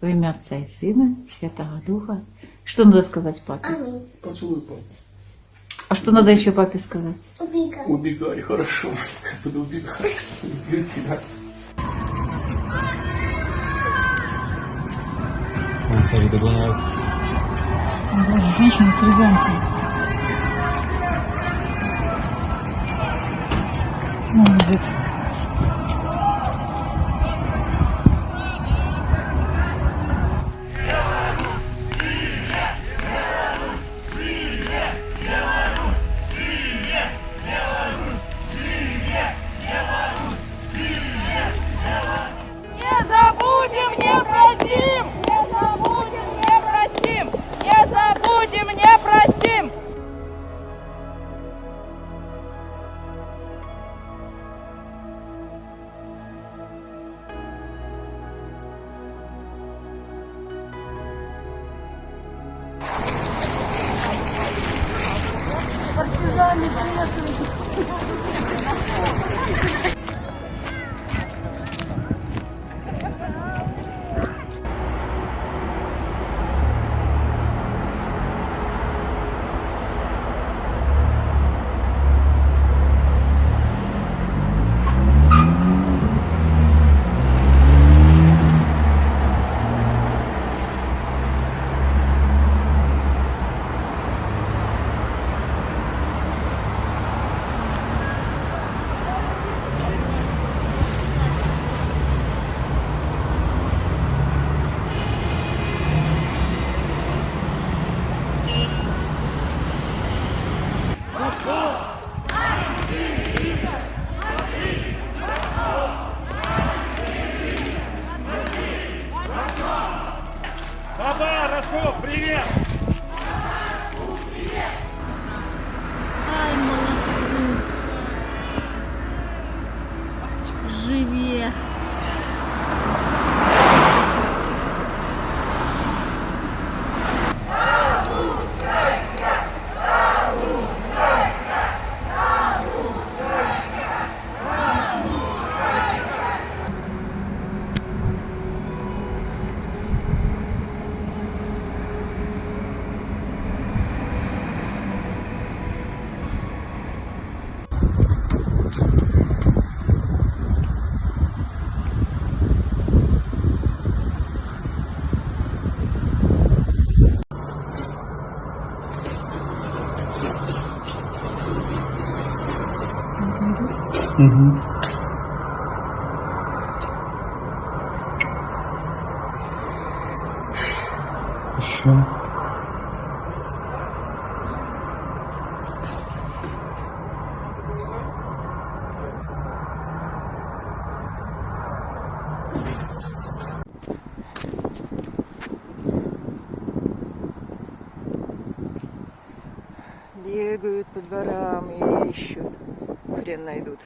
Во имя Отца и Сына, и Святого Духа. Что надо сказать папе? Аминь. Поцелуй папу. А что надо еще папе сказать? Убегай. Убегай, хорошо. Буду убегать. Люблю тебя. Смотри, догоняют. Боже, женщина с ребенком. Молодец. Не забудем, не простим! Не забудем, не простим! Не забудем, не простим! Папа, Ростов, привет! Ай, молодцы. Живее. Угу. Еще. Бегают по дворам и ищут. Хрен найдут.